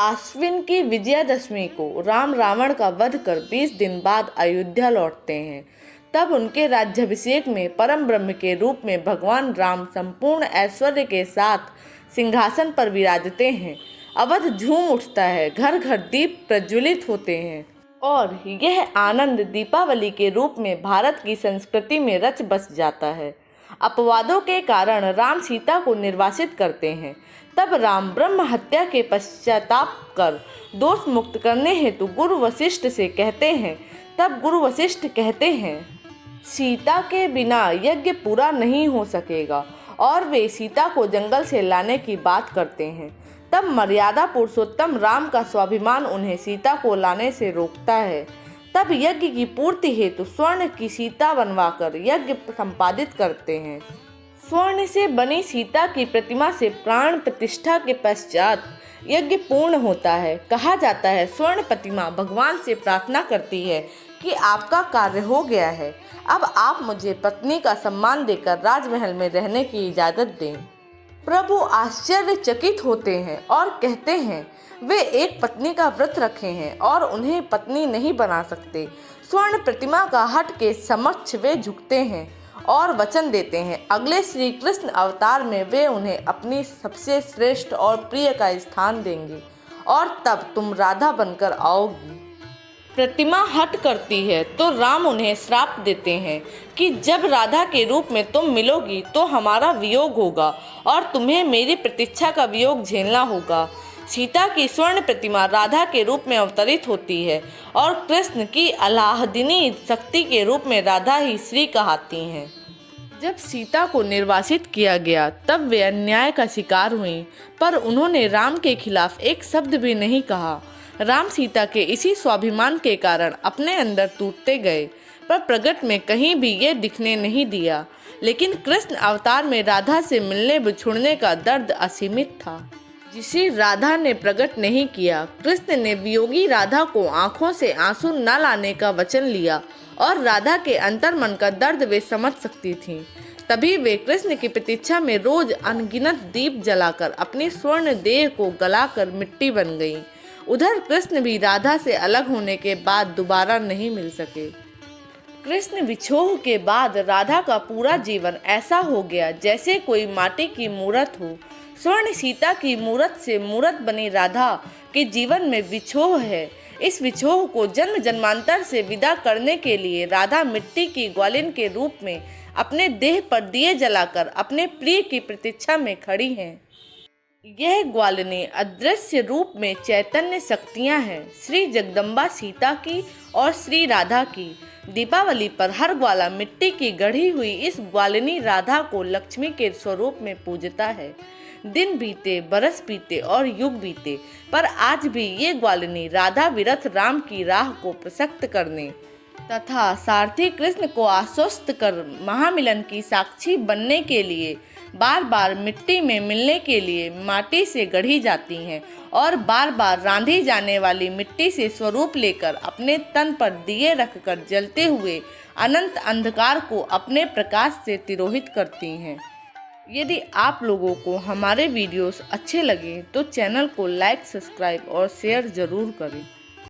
आश्विन की विजयादशमी को राम रावण का वध कर 20 दिन बाद अयोध्या लौटते हैं। तब उनके राज्याभिषेक में परम ब्रह्म के रूप में भगवान राम संपूर्ण ऐश्वर्य के साथ सिंहासन पर विराजते हैं। अवध झूम उठता है, घर घर दीप प्रज्वलित होते हैं और यह आनंद दीपावली के रूप में भारत की संस्कृति में रच बस जाता है। अपवादों के कारण राम सीता को निर्वासित करते हैं। तब राम ब्रह्म हत्या के पश्चाताप कर दोष मुक्त करने हेतु गुरु वशिष्ठ से कहते हैं। तब गुरु वशिष्ठ कहते हैं, सीता के बिना यज्ञ पूरा नहीं हो सकेगा, और वे सीता को जंगल से लाने की बात करते हैं। तब मर्यादा पुरुषोत्तम राम का स्वाभिमान उन्हें सीता को लाने से रोकता है। तब यज्ञ की पूर्ति हेतु स्वर्ण की सीता बनवाकर यज्ञ संपादित करते हैं। स्वर्ण से बनी सीता की प्रतिमा से प्राण प्रतिष्ठा के पश्चात यज्ञ पूर्ण होता है। कहा जाता है, स्वर्ण प्रतिमा भगवान से प्रार्थना करती है कि आपका कार्य हो गया है, अब आप मुझे पत्नी का सम्मान देकर राजमहल में रहने की इजाज़त दें। प्रभु आश्चर्यचकित होते हैं और कहते हैं, वे एक पत्नी का व्रत रखे हैं और उन्हें पत्नी नहीं बना सकते। स्वर्ण प्रतिमा का हट के समक्ष वे झुकते हैं और वचन देते हैं, अगले श्री कृष्ण अवतार में वे उन्हें अपनी सबसे श्रेष्ठ और प्रिय का स्थान देंगे और तब तुम राधा बनकर आओगी। प्रतिमा हट करती है तो राम उन्हें श्राप देते हैं कि जब राधा के रूप में तुम मिलोगी तो हमारा वियोग होगा और तुम्हें मेरी प्रतीक्षा का वियोग झेलना होगा। सीता की स्वर्ण प्रतिमा राधा के रूप में अवतरित होती है और कृष्ण की अलाहदिनी शक्ति के रूप में राधा ही श्री कहलाती हैं। जब सीता को निर्वासित किया गया तब वे अन्याय का शिकार हुईं, पर उन्होंने राम के खिलाफ एक शब्द भी नहीं कहा। राम सीता के इसी स्वाभिमान के कारण अपने अंदर टूटते गए, पर प्रगट में कहीं भी ये दिखने नहीं दिया। लेकिन कृष्ण अवतार में राधा से मिलने बिछुड़ने का दर्द असीमित था, जिसे राधा ने प्रकट नहीं किया। कृष्ण ने वियोगी राधा को आंखों से आंसू न लाने का वचन लिया और राधा के अंतर्मन का दर्द वे समझ सकती थीं। तभी वे कृष्ण की प्रतीक्षा में रोज अनगिनत दीप जलाकर अपनी स्वर्ण देह को गलाकर मिट्टी बन गईं। उधर कृष्ण भी राधा से अलग होने के बाद दोबारा नहीं मिल सके। कृष्ण विछोह के बाद राधा का पूरा जीवन ऐसा हो गया जैसे कोई माटी की मूरत हो। स्वर्ण सीता की मूरत से मूरत बनी राधा के जीवन में विछोह है। इस विछोह को जन्म जन्मांतर से विदा करने के लिए राधा मिट्टी की ग्वालिन के रूप में अपने देह पर दिए जलाकर अपने प्रिय की प्रतीक्षा में खड़ी हैं। यह ग्वालिनी अदृश्य रूप में चैतन्य शक्तियां हैं, श्री जगदम्बा सीता की और श्री राधा की। दीपावली पर हर ग्वाला मिट्टी की गढ़ी हुई इस ग्वालिनी राधा को लक्ष्मी के स्वरूप में पूजता है। दिन बीते, बरस बीते और युग बीते, पर आज भी ये ग्वालिनी राधा विरथ राम की राह को प्रशस्त करने तथा सारथी कृष्ण को आश्वस्त कर महामिलन की साक्षी बनने के लिए बार बार मिट्टी में मिलने के लिए माटी से गढ़ी जाती हैं और बार बार रांधी जाने वाली मिट्टी से स्वरूप लेकर अपने तन पर दिए रखकर जलते हुए अनंत अंधकार को अपने प्रकाश से तिरोहित करती हैं। यदि आप लोगों को हमारे वीडियोस अच्छे लगे तो चैनल को लाइक, सब्सक्राइब और शेयर ज़रूर करें।